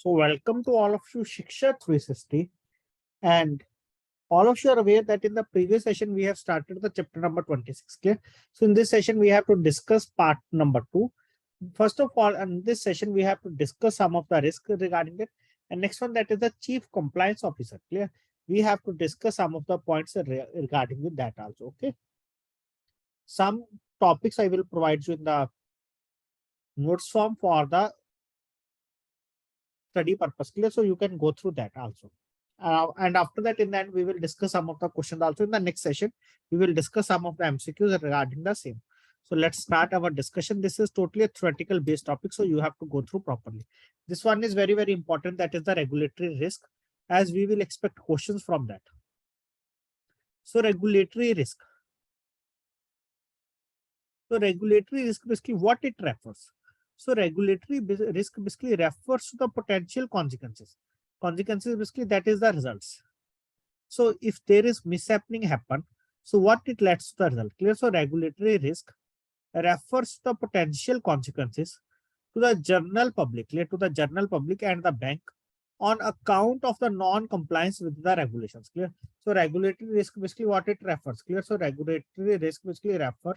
So welcome to all of you Shiksha 360, and all of you are aware that in the previous session we have started the chapter number 26. Clear? So in this session we have to discuss part number 2. First of all, in this session we have to discuss some of the risk regarding it, and next one, that is the chief compliance officer. Clear? We have to discuss some of the points regarding with that also. Okay. Some topics I will provide you in the notes form for the study purpose. Clear? So you can go through that also. And after that, in that, we will discuss some of the questions also. In the next session, we will discuss some of the MCQs regarding the same. So let's start our discussion. This is totally a theoretical based topic, so you have to go through properly. This one is very, very important. That is the regulatory risk, as we will expect questions from that. So regulatory risk. So regulatory risk, basically what it refers. So regulatory risk basically refers to the potential consequences. Consequences basically that is the results. So if there is mishappening happen, so what it leads to the result. Clear? So regulatory risk refers to the potential consequences to the general public, clear, to the general public and the bank on account of the non-compliance with the regulations. Clear? So regulatory risk basically what it refers. Clear? So regulatory risk basically refers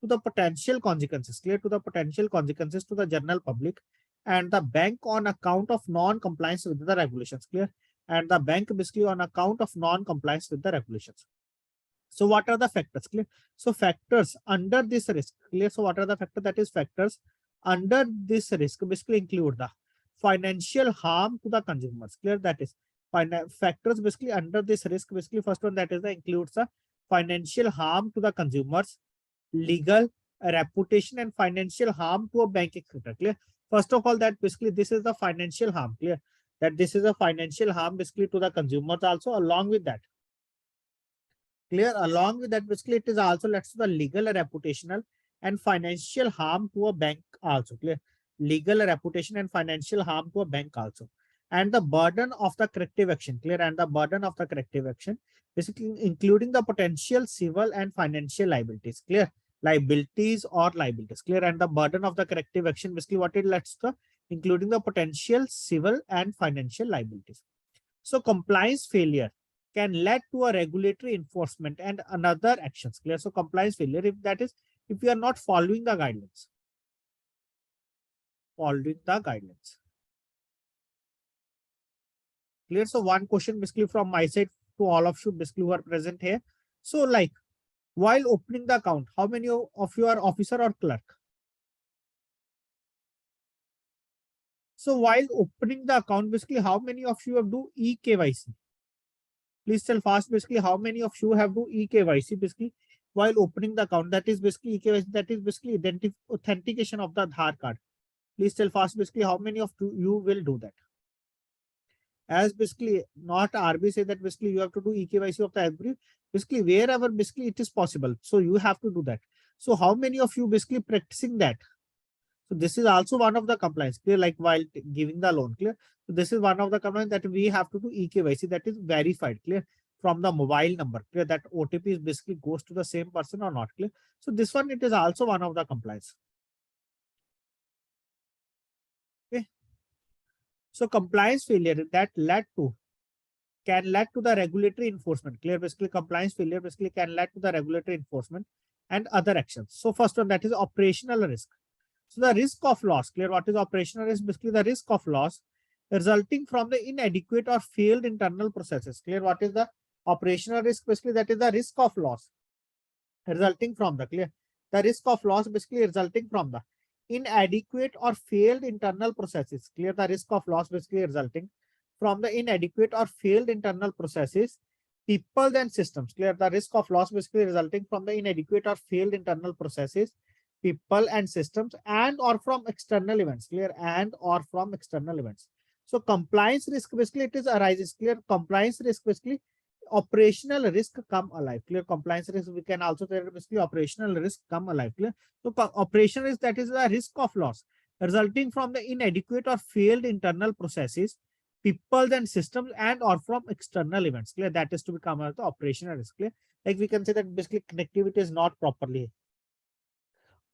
to the potential consequences, clear, to the potential consequences to the general public and the bank on account of non-compliance with the regulations. Clear? And the bank basically on account of non-compliance with the regulations. So what are the factors? Clear? So factors under this risk. Clear? So what are the factors? That is factors under this risk basically include the financial harm to the consumers. Clear? That is factors basically under this risk. Basically, first one, that is the includes the financial harm to the consumers, legal, reputation, and financial harm to a bank, etc. Clear? First of all, that basically this is the financial harm. Clear? That this is a financial harm basically to the consumers also. Along with that, clear, along with that basically it is also let's the legal, reputational, and financial harm to a bank also. Clear? Legal, reputation, and financial harm to a bank also. And the burden of the corrective action. Clear? And the burden of the corrective action basically including the potential civil and financial liabilities. Clear? Liabilities or liabilities. Clear? And the burden of the corrective action basically what it lets to including the potential civil and financial liabilities. So compliance failure can lead to a regulatory enforcement and another actions. Clear? So compliance failure, if that is if you are not following the guidelines. Following the guidelines. Clear? So one question basically from my side to all of you basically who are present here. So like while opening the account, how many of you are officer or clerk? So while opening the account, basically how many of you have do eKYC? Please tell fast basically how many of you have do eKYC basically while opening the account. That is basically eKYC, that is basically authentication of the Aadhaar card. Please tell fast basically how many of you will do that. As basically not RBI say that basically you have to do eKYC of the every basically wherever basically it is possible. So you have to do that. So how many of you basically practicing that? So this is also one of the compliance. Clear? Like while giving the loan. Clear? So this is one of the compliance that we have to do eKYC, that is verified. Clear? From the mobile number. Clear? That OTP is basically goes to the same person or not. Clear? So this one, it is also one of the compliance. Okay. So compliance failure that can lead to the regulatory enforcement. Clear? Basically compliance failure basically can lead to the regulatory enforcement and other actions. So first one, that is operational risk. So the risk of loss. Clear? What is operational risk? Basically the risk of loss resulting from the inadequate or failed internal processes. Clear? What is the operational risk? Basically that is the risk of loss resulting from the the risk of loss basically resulting from the inadequate or failed internal processes. Clear? The risk of loss basically resulting from the inadequate or failed internal processes, people and systems. Clear? The risk of loss basically resulting from the inadequate or failed internal processes, people and systems, and or from external events. Clear? And or from external events. So compliance risk basically it is arises. Clear? Compliance risk basically operational risk come alive. Clear? Compliance risk we can also say basically operational risk come alive. Clear? So operational risk, that is the risk of loss resulting from the inadequate or failed internal processes, people and systems, and or from external events. Clear? That is to become the operational risk. Clear? Like we can say that basically connectivity is not properly.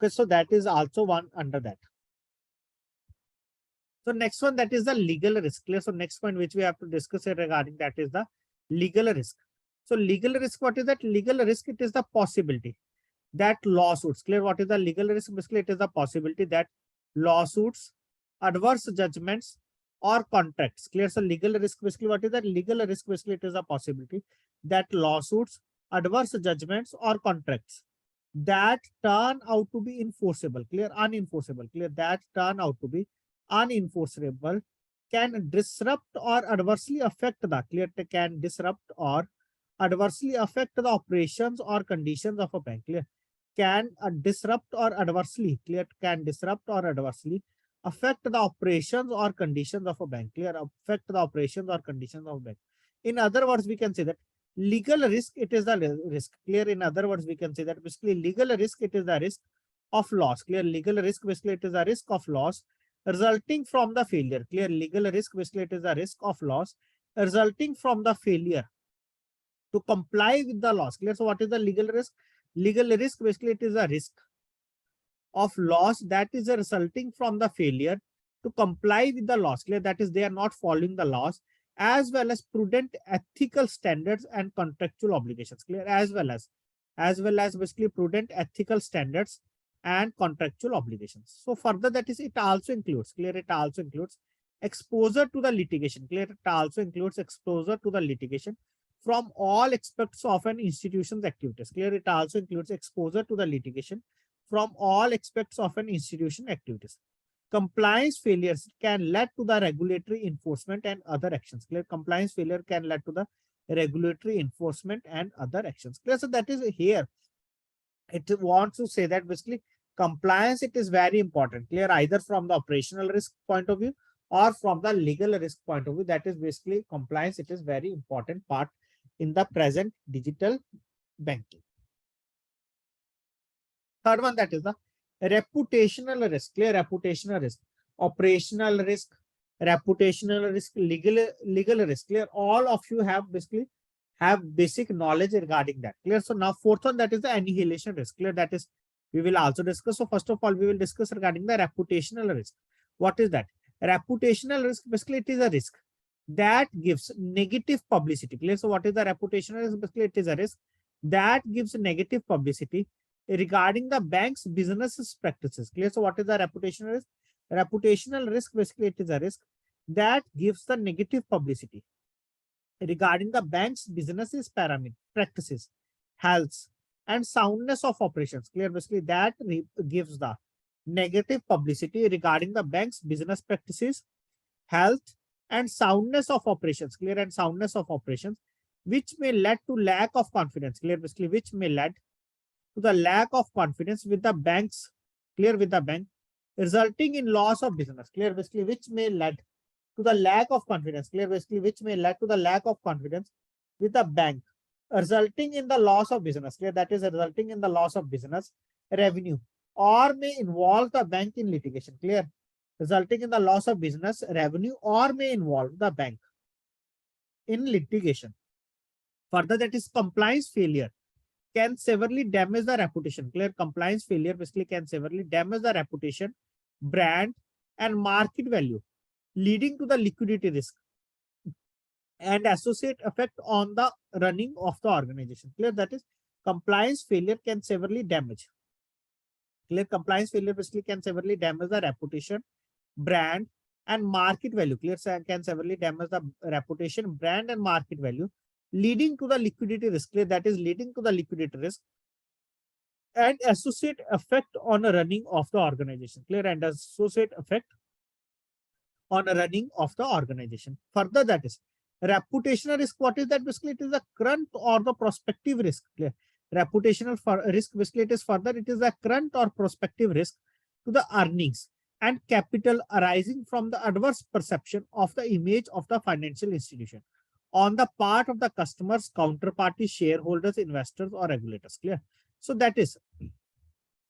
Okay, so that is also one under that. So next one, that is the legal risk. Clear? So next point which we have to discuss here regarding that is the legal risk. So legal risk, what is that? Legal risk, it is the possibility that lawsuits, clear, what is the legal risk? Basically, it is the possibility that lawsuits, adverse judgments, or contracts, clear. So legal risk, basically, what is that? Legal risk, basically, it is a possibility that lawsuits, adverse judgments, or contracts that turn out to be enforceable, clear, unenforceable, clear, that turn out to be unenforceable, can disrupt or adversely affect the, clear, can disrupt or adversely affect the operations or conditions of a bank, clear, can disrupt or adversely, clear, can disrupt or adversely affect the operations or conditions of a bank, clear, affect the operations or conditions of a bank. In other words, we can say that legal risk, it is the risk, clear. In other words, we can say that basically legal risk, it is the risk of loss, clear. Legal risk, basically, it is a risk of loss resulting from the failure, clear. Legal risk, basically, it is a risk of loss resulting from the failure to comply with the laws, clear. So what is the legal risk? Legal risk, basically, it is a risk of loss that is resulting from the failure to comply with the laws, clear. That is, they are not following the laws, as well as prudent ethical standards and contractual obligations, clear, as well as basically prudent ethical standards and contractual obligations. So further, that is, it also includes, clear, it also includes exposure to the litigation, clear, it also includes exposure to the litigation from all aspects of an institution's activities, clear, it also includes exposure to the litigation from all aspects of an institution activities. Compliance failures can lead to the regulatory enforcement and other actions, clear. Compliance failure can lead to the regulatory enforcement and other actions, clear. So that is here, it wants to say that basically compliance, it is very important, clear, either from the operational risk point of view or from the legal risk point of view. That is basically compliance, it is very important part in the present digital banking. Third one, that is the reputational risk, clear, reputational risk, operational risk, reputational risk, legal risk, clear. All of you have basically have basic knowledge regarding that, clear. So now fourth one, that is the annihilation risk, clear, that is we will also discuss. So first of all, we will discuss regarding the reputational risk. What is that? Reputational risk, basically, it is a risk that gives negative publicity, clear. So what is the reputational risk? Basically, it is a risk that gives negative publicity regarding the bank's business practices, clear. So what is the reputational risk? Reputational risk, basically, it is a risk that gives the negative publicity regarding the bank's businesses practices, health, and soundness of operations, clear. Basically, that gives the negative publicity regarding the bank's business practices, health, and soundness of operations, clear, and soundness of operations, which may lead to lack of confidence, clear. Basically, which may lead to the lack of confidence with the banks, clear, with the bank, resulting in loss of business, clear. Basically, which may lead to the lack of confidence, clear. Basically, which may lead to the lack of confidence with the bank, resulting in the loss of business, clear. That is resulting in the loss of business revenue, or may involve the bank in litigation, clear. Resulting in the loss of business revenue, or may involve the bank in litigation. Further, that is compliance failure can severely damage the reputation, clear. Compliance failure basically can severely damage the reputation, brand, and market value, leading to the liquidity risk and associate effect on the running of the organization, clear. That is, compliance failure can severely damage, clear. Compliance failure basically can severely damage the reputation, brand, and market value, clear. So can severely damage the reputation, brand, and market value, leading to the liquidity risk, clear. That is, leading to the liquidity risk and associate effect on a running of the organization, clear, and associate effect on a running of the organization. Further, that is reputational risk. What is that? Basically, it is the current or the prospective risk, clear. Reputational risk, basically, it is further, it is the current or prospective risk to the earnings and capital arising from the adverse perception of the image of the financial institution on the part of the customers, counterparty, shareholders, investors, or regulators, clear. So that is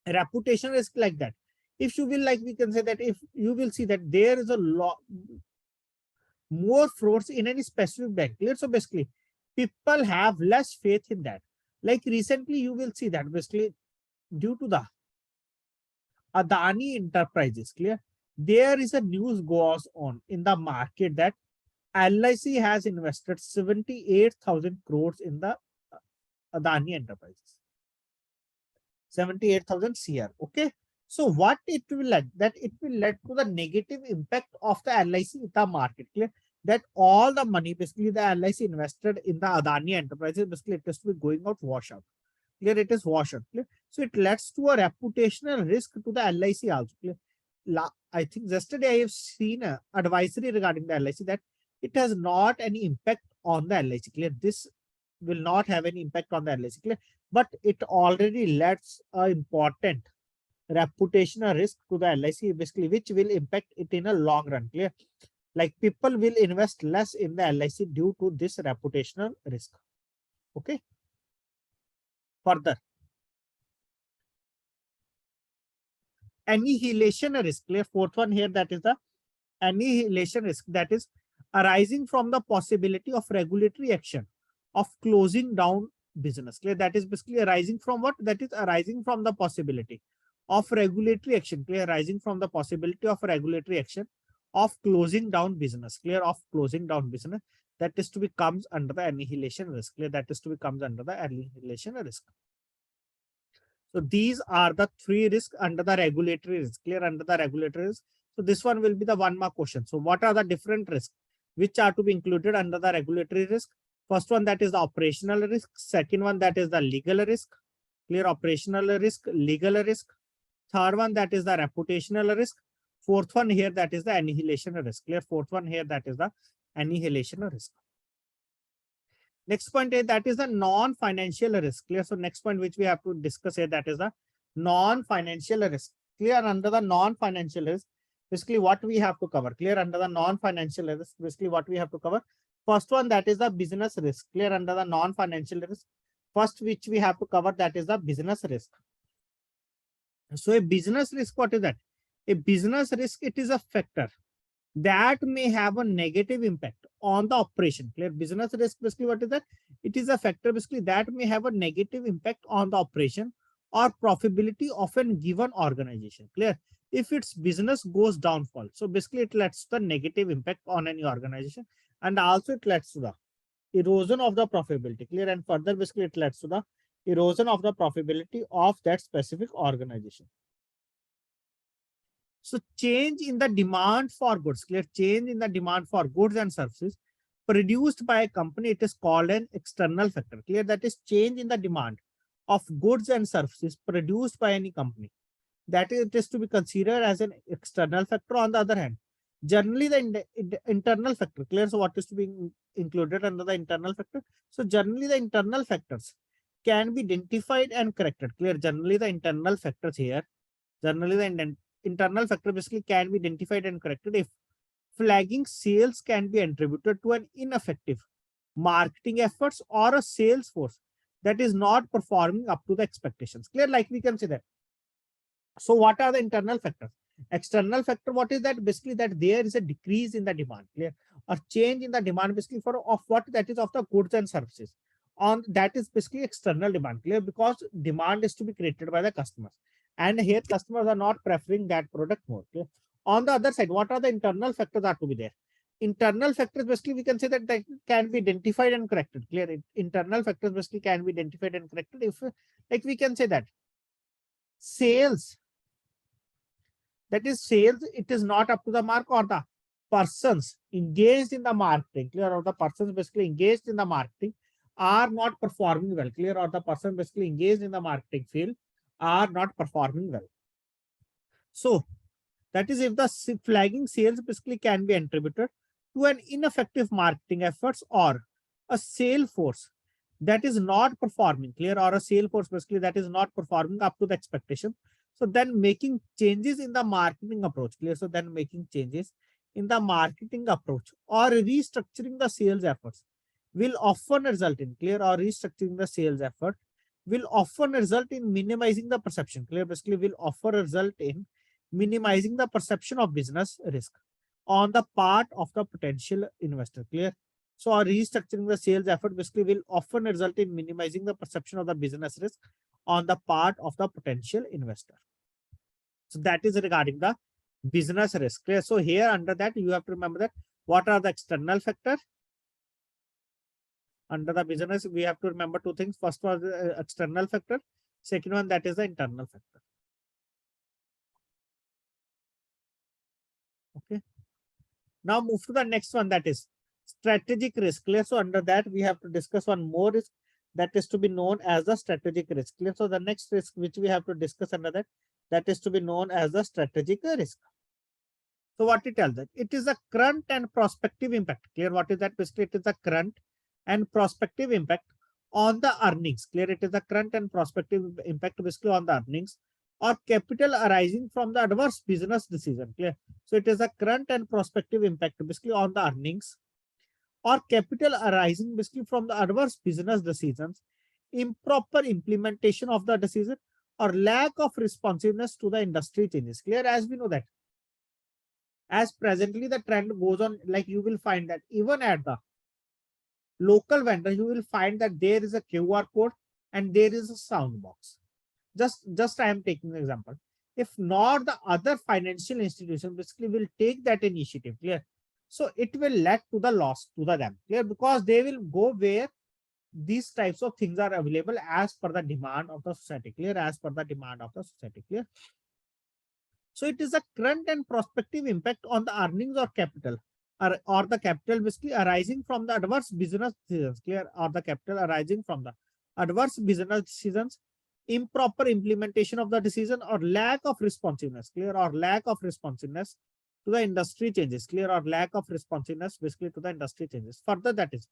reputation risk like that. If you will, like, we can say that if you will see that there is a lot more frauds in any specific bank, clear. So basically, people have less faith in that. Like recently, you will see that basically due to the Adani Enterprises, clear. there is a news goes on in the market that LIC has invested 78,000 crores in the Adani Enterprises. 78,000 CR. Okay. So what it will lead? That it will lead to the negative impact of the LIC in the market. Clear? That all the money basically the LIC invested in the Adani Enterprises basically it is to be going out wash out. Clear? It is wash out. Clear? So it leads to a reputational risk to the LIC also. Clear? I think yesterday I have seen a advisory regarding the LIC that it has not any impact on the LIC. Clear? This will not have any impact on the LIC. Clear? But it already lets an important reputational risk to the LIC, basically, which will impact it in a long run. Clear? Like people will invest less in the LIC due to this reputational risk. Okay. Further, annihilation risk. Clear? Fourth one here, that is the annihilation risk, that is arising from the possibility of regulatory action of closing down business. Clear? That is basically arising from what? That is arising from the possibility of regulatory action. Clear? Arising from the possibility of regulatory action of closing down business. Clear? Of closing down business. That is to be comes under the annihilation risk. Clear? That is to be comes under the annihilation risk. So these are the three risks under the regulatory risk. Clear? Under the regulatory risk. So this one will be the 1 mark question. So what are the different risks which are to be included under the regulatory risk? First one, that is the operational risk. Second one, that is the legal risk. Clear? Operational risk, legal risk. Third one, that is the reputational risk. Fourth one here, that is the annihilation risk. Clear? Fourth one here, that is the annihilation risk. Next point is that is the non-financial risk. Clear? So next point which we have to discuss here, that is the non-financial risk. Clear? Under the non-financial risk, basically what we have to cover. Clear? Under the non-financial risk, basically what we have to cover. First one, that is the business risk. Clear? Under the non-financial risk, first which we have to cover, that is the business risk. So a business risk, what is that? A business risk, it is a factor that may have a negative impact on the operation. Clear? Business risk, basically what is that? It is a factor basically that may have a negative impact on the operation or profitability of a given organization. Clear? If its business goes downfall, so basically it leads to the negative impact on any organization, and also it leads to the erosion of the profitability. Clear? And further basically it leads to the erosion of the profitability of that specific organization. So change in the demand for goods. Clear? Change in the demand for goods and services produced by a company, it is called an external factor. Clear? That is change in the demand of goods and services produced by any company. That is, it is to be considered as an external factor. On the other hand, generally the internal factor. Clear? So what is to be included under the internal factor? So generally the internal factors can be identified and corrected. Clear? Generally the internal factors here, generally the internal factor basically can be identified and corrected if flagging sales can be attributed to an ineffective marketing efforts or a sales force that is not performing up to the expectations. Clear? Like we can say that. So what are the internal factors? External factor, what is that? Basically that there is a decrease in the demand. Clear? Or change in the demand basically for of what? That is of the goods and services. On that is basically external demand. Clear? Because demand is to be created by the customers. And here customers are not preferring that product more. Okay? On the other side, what are the internal factors are to be there? Internal factors basically we can say that they can be identified and corrected. Clear? Internal factors basically can be identified and corrected if, like we can say that sales, that is sales, it is not up to the mark, or the persons engaged in the marketing, clear, or the persons basically engaged in the marketing are not performing well. Clear? Or the person basically engaged in the marketing field are not performing well. So that is if the flagging sales basically can be attributed to an ineffective marketing efforts or a sales force that is not performing. Clear? Or a sales force basically that is not performing up to the expectation. So then making changes in the marketing approach. Clear? So then making changes in the marketing approach or restructuring the sales efforts will often result in, clear, or restructuring the sales effort will often result in minimizing the perception. Clear? Basically will often result in minimizing the perception of business risk on the part of the potential investor. Clear? So restructuring the sales effort basically will often result in minimizing the perception of the business risk on the part of the potential investor. So that is regarding the business risk. Clear? So here under that, you have to remember that what are the external factors. Under the business, we have to remember two things. First was the external factor. Second one, that is the internal factor. Okay. Now move to the next one, that is strategic risk. Clear? So under that, we have to discuss one more risk that is to be known as the strategic risk. Clear? So the next risk which we have to discuss under that, that is to be known as the strategic risk. So what it tells that it is a current and prospective impact. Clear? What is that? Basically, it is a current and prospective impact on the earnings. Clear? It is a current and prospective impact basically on the earnings or capital arising from the adverse business decision. Clear? So it is a current and prospective impact basically on the earnings or capital arising basically from the adverse business decisions, improper implementation of the decision, or lack of responsiveness to the industry changes. Clear? As we know that as presently the trend goes on, like you will find that even at the local vendor, you will find that there is a QR code and there is a sound box. Just I am taking an example. If not, the other financial institution basically will take that initiative. Clear? So it will lead to the loss to them. Clear? Because they will go where these types of things are available as per the demand of the society. Clear? As per the demand of the society. Clear? So it is a current and prospective impact on the earnings or capital, or the capital basically arising from the adverse business decisions. Clear? Or the capital arising from the adverse business decisions, improper implementation of the decision, or lack of responsiveness. Clear? Or lack of responsiveness to the industry changes. Clear? Or lack of responsiveness basically to the industry changes. Further, that is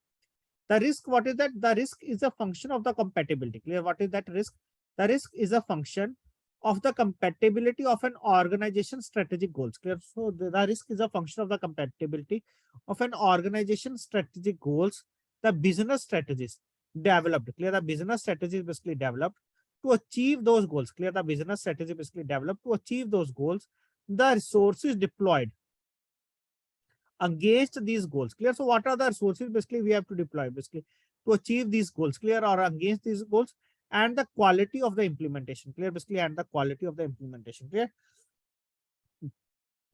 the risk. What is that? The risk is a function of the compatibility. Clear? What is that risk? The risk is a function of the compatibility of an organization's strategic goals. Clear? So the risk is a function of the compatibility of an organization's strategic goals, the business strategies developed. Clear? The business strategy is basically developed to achieve those goals. Clear? The business strategy basically developed to achieve those goals, the resources deployed against these goals. Clear? So what are the resources basically we have to deploy basically to achieve these goals? Clear? Or against these goals, and the quality of the implementation. Clear? Basically, and the quality of the implementation. Clear?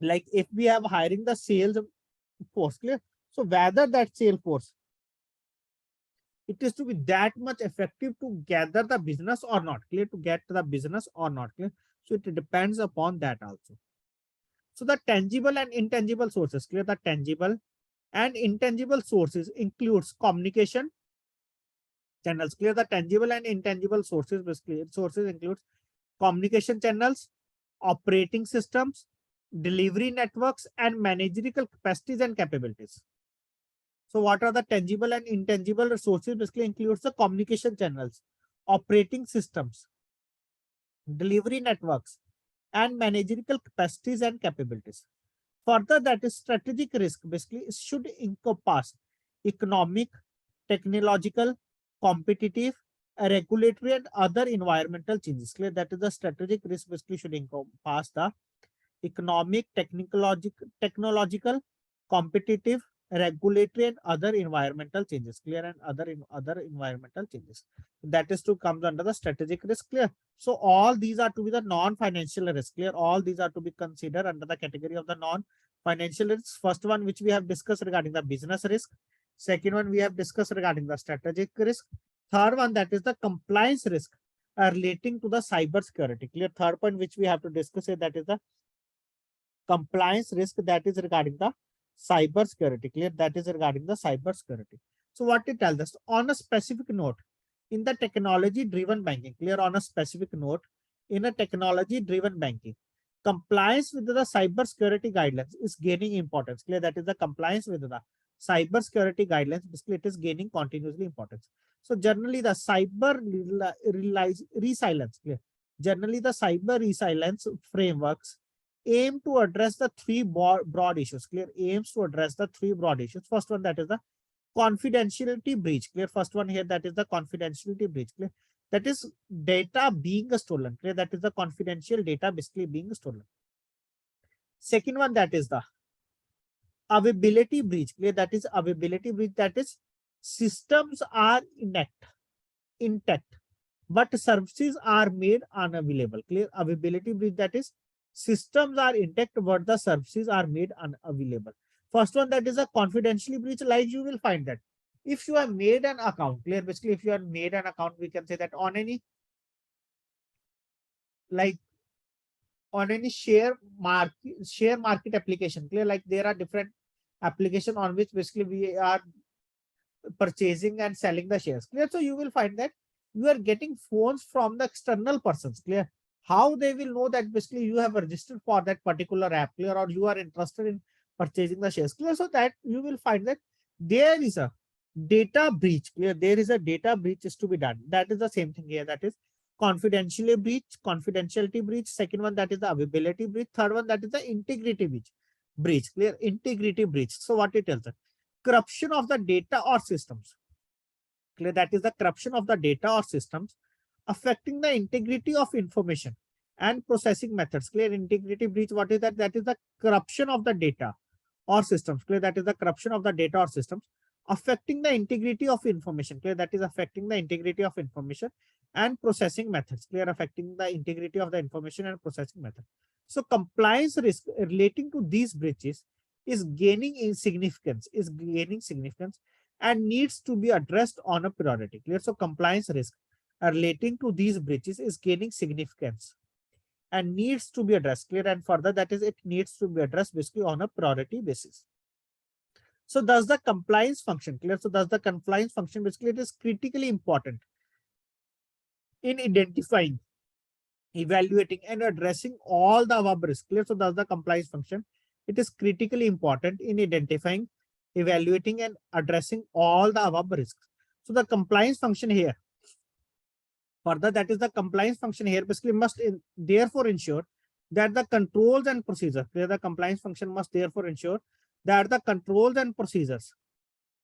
Like if we have hiring the sales force. Clear? So whether that sales force, it is to be that much effective to gather the business or not. Clear? To get the business or not. Clear? So it depends upon that also. So the tangible and intangible sources. Clear? The tangible and intangible sources includes communication channels. Clear? The tangible and intangible sources basically includes communication channels, operating systems, delivery networks, and managerial capacities and capabilities. So what are the tangible and intangible resources? Basically includes the communication channels, operating systems, delivery networks, and managerial capacities and capabilities. Further, that is strategic risk basically should encompass economic, technological, competitive, regulatory, and other environmental changes. Clear? That is the strategic risk basically should encompass the economic, technological, competitive, regulatory, and other environmental changes. Clear? And other environmental changes. That is to come under the strategic risk. Clear? So all these are to be the non-financial risk. Clear? All these are to be considered under the category of the non-financial risks. First one, which we have discussed regarding the business risk. Second one, we have discussed regarding the strategic risk. Third one, that is the compliance risk relating to the cyber security. Clear? Third point, which we have to discuss here, that is the compliance risk that is regarding the cyber security. Clear? That is regarding the cyber security. So what it tells us on a specific note in the technology driven banking. Clear? On a specific note in a technology driven banking, compliance with the cyber security guidelines is gaining importance. Clear? That is the compliance with the cyber security guidelines. Basically, it is gaining continuously importance. So generally the cyber resilience. Clear? Generally the cyber resilience frameworks aim to address the three broad issues. Clear? Aims to address the three broad issues. First one, that is the confidentiality breach. Clear? First one here, that is the confidentiality breach. Clear? That is data being stolen. Clear? That is the confidential data basically being stolen. Second one, that is the availability breach. Clear? That is availability breach. That is systems are intact, but services are made unavailable. Clear? Availability breach, that is systems are intact, but the services are made unavailable. First one, that is a confidentially breach, like you will find that if you have made an account, clear, basically if you have made an account, we can say that on any, like on any share market application, clear, like there are different application on which basically we are purchasing and selling the shares, clear. So you will find that you are getting phones from the external persons, clear. How they will know that basically you have registered for that particular app, clear, or you are interested in purchasing the shares, clear. So that you will find that there is a data breach, clear. There is a data breach is to be done. That is the same thing here, that is confidentiality breach. Second one, that is the availability breach. Third one, that is the integrity breach, clear. Integrity breach. So what it tells us, corruption of the data or systems, clear. That is the corruption of the data or systems affecting the integrity of information and processing methods, clear. Integrity breach, what is that? That is the corruption of the data or systems, clear. That is the corruption of the data or systems affecting the integrity of information, clear. That is affecting the integrity of information and processing methods, clear. Affecting the integrity of the information and processing method. So compliance risk relating to these breaches is gaining in significance, and needs to be addressed on a priority, clear. So compliance risk relating to these breaches is gaining significance and needs to be addressed, clear. And further, that is, it needs to be addressed basically on a priority basis. So does the compliance function, clear. So does the compliance function, basically it is critically important in identifying, evaluating, and addressing all the above risks, clear. So does the compliance function, it is critically important in identifying, evaluating, and addressing all the above risks. So the compliance function here, further, that is the compliance function here basically must therefore ensure that the controls and procedures, clear. The compliance function must therefore ensure that the controls and procedures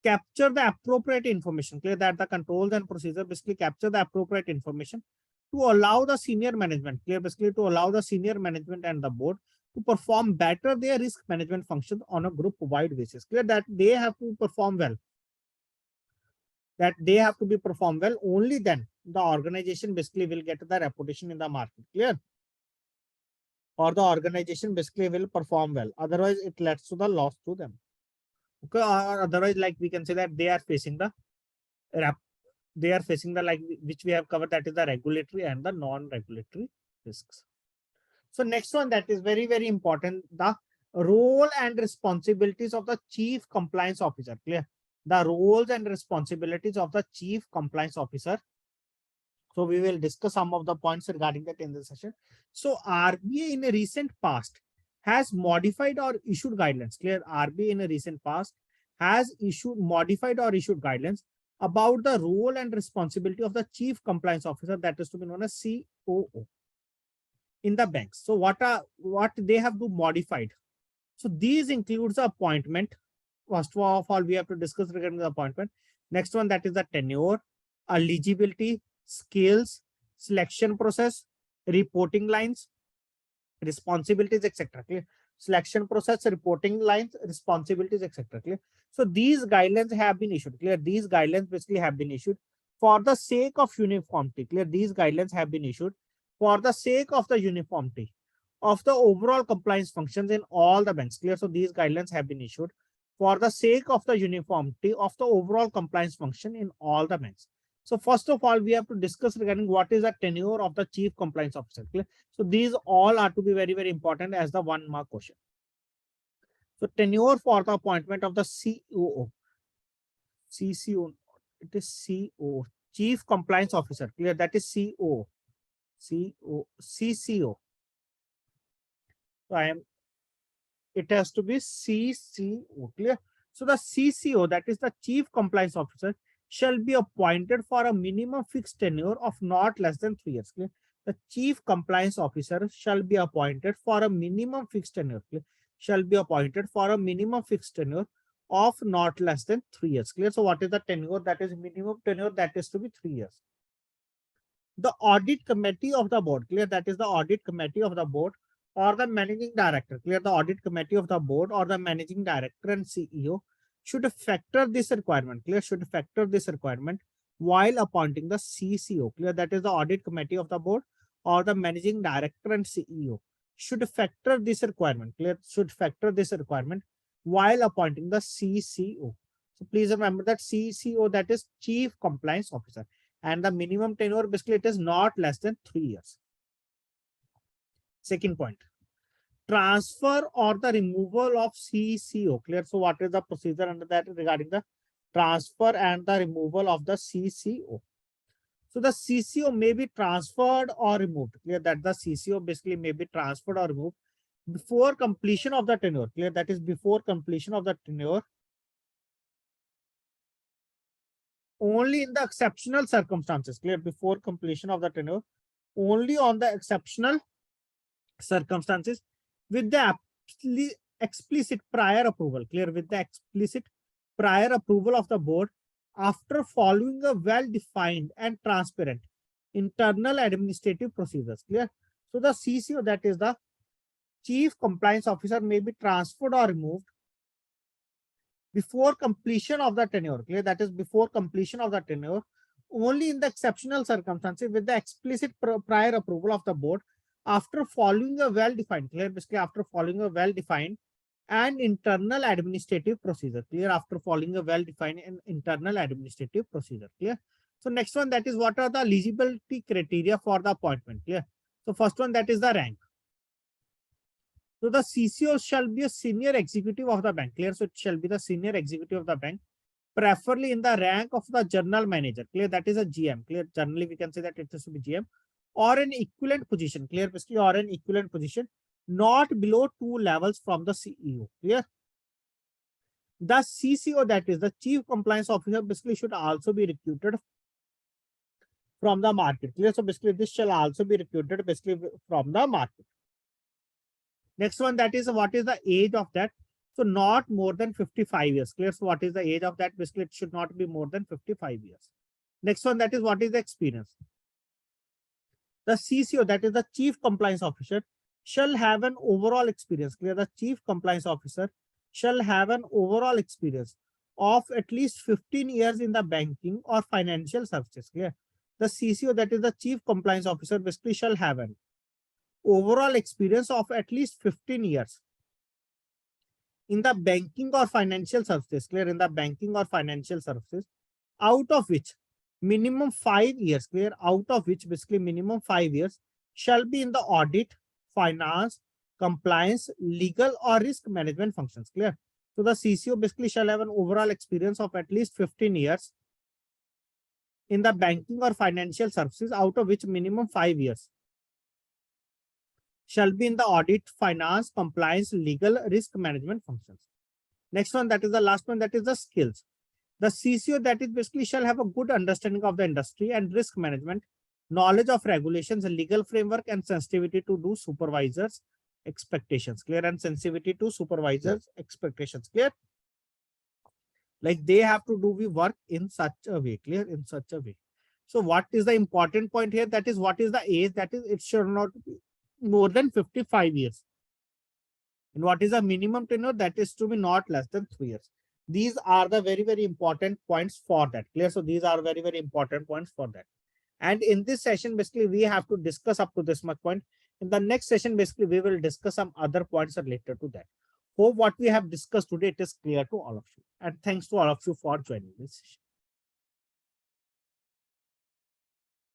capture the appropriate information, clear. That the controls and procedures basically capture the appropriate information to allow the senior management, clear, basically to allow the senior management and the board to perform better their risk management functions on a group wide basis, clear. That they have to perform well, that they have to be performed well. Only then the organization basically will get the reputation in the market, clear. Or the organization basically will perform well, otherwise it leads to the loss to them, okay. Or otherwise, like we can say that they are facing the like which we have covered, that is the regulatory and the non-regulatory risks. So next one, that is very, very important, the role and responsibilities of the chief compliance officer, clear. The roles and responsibilities of the chief compliance officer. So we will discuss some of the points regarding that in this session. So RBI in a recent past has modified or issued guidelines, clear. RBI in a recent past has modified or issued guidelines about the role and responsibility of the chief compliance officer, that is to be known as COO in the banks. So what they have to modified. So these includes the appointment. First of all, we have to discuss regarding the appointment. Next one, that is the tenure, eligibility, skills, selection process, reporting lines, responsibilities, etc. Clear. Selection process, reporting lines, responsibilities, etc. Clear. So these guidelines have been issued, clear. These guidelines basically have been issued for the sake of uniformity, clear. These guidelines have been issued for the sake of the uniformity of the overall compliance functions in all the banks, clear. So these guidelines have been issued for the sake of the uniformity of the overall compliance function in all the banks. So first of all, we have to discuss regarding what is the tenure of the chief compliance officer, clear. So these all are to be very, very important as the 1 mark question. So tenure for the appointment of the COO, CCO, it is CO, chief compliance officer, clear. That is CCO. So it has to be CCO, clear. So the CCO, that is the chief compliance officer, shall be appointed for a minimum fixed tenure of not less than 3 years, clear. The chief compliance officer shall be appointed for a minimum fixed tenure, clear. Shall be appointed for a minimum fixed tenure of not less than 3 years, clear. So what is the tenure? That is minimum tenure, that is to be 3 years. The audit committee of the board, clear. That is the audit committee of the board or the managing director, clear. The audit committee of the board or the managing director and CEO should factor this requirement, clear. Should factor this requirement while appointing the CCO, clear. That is the audit committee of the board or the managing director and CEO should factor this requirement. Clear? Should factor this requirement while appointing the CCO. So please remember that CCO, that is Chief Compliance Officer, and the minimum tenure basically it is not less than 3 years. Second point, transfer or the removal of CCO. Clear? So what is the procedure under that regarding the transfer and the removal of the CCO? So the CCO may be transferred or removed. Clear that the CCO basically may be transferred or removed before completion of the tenure. Clear that is before completion of the tenure. Only in the exceptional circumstances. Clear, before completion of the tenure. Only on the exceptional circumstances with the explicit prior approval. Clear, with the explicit prior approval of the board after following a well-defined and transparent internal administrative procedures. Clear. So the CCO, that is the Chief Compliance Officer, may be transferred or removed before completion of the tenure. Clear, that is before completion of the tenure, only in the exceptional circumstances with the explicit prior approval of the board after following a well-defined. Clear, basically after following a well-defined and internal administrative procedure. Clear, after following a well-defined and internal administrative procedure. Clear. So next one, that is what are the eligibility criteria for the appointment. Clear. So first one, that is the rank. So the CCO shall be a senior executive of the bank. Clear. So it shall be the senior executive of the bank, preferably in the rank of the general manager. Clear. That is a GM. Clear. Generally, we can say that it has to be GM or an equivalent position. Clear. Basically, or an equivalent position, not below 2 levels from the CEO. Clear. The CCO, that is the Chief Compliance Officer, basically should also be recruited from the market. Clear. So basically, this shall also be recruited basically from the market. Next one, that is what is the age of that? So not more than 55 years. Clear. So what is the age of that? Basically, it should not be more than 55 years. Next one, that is what is the experience? The CCO, that is the Chief Compliance Officer, shall have an overall experience. Clear. The Chief Compliance Officer shall have an overall experience of at least 15 years in the banking or financial services. Clear. The CCO, that is the Chief Compliance Officer, basically shall have an overall experience of at least 15 years in the banking or financial services. Clear. In the banking or financial services, out of which minimum 5 years. Clear. Out of which basically minimum 5 years shall be in the audit, finance, compliance, legal or risk management functions. Clear. So the CCO basically shall have an overall experience of at least 15 years in the banking or financial services, out of which minimum 5 years shall be in the audit, finance, compliance, legal, risk management functions. Next one, that is the last one, that is the skills. The CCO, that is basically shall have a good understanding of the industry and risk management, knowledge of regulations, legal framework, and sensitivity to do supervisors' expectations. Clear. And sensitivity to supervisors' expectations. Clear. Like they have to do the work in such a way. Clear. In such a way. So what is the important point here? That is what is the age? That is it should not be more than 55 years. And what is the minimum tenure? That is to be not less than 3 years. These are the very, very important points for that. Clear. So these are very, very important points for that. And in this session, basically, we have to discuss up to this much point. In the next session, basically, we will discuss some other points related to that. Hope what we have discussed today, it is clear to all of you. And thanks to all of you for joining this session.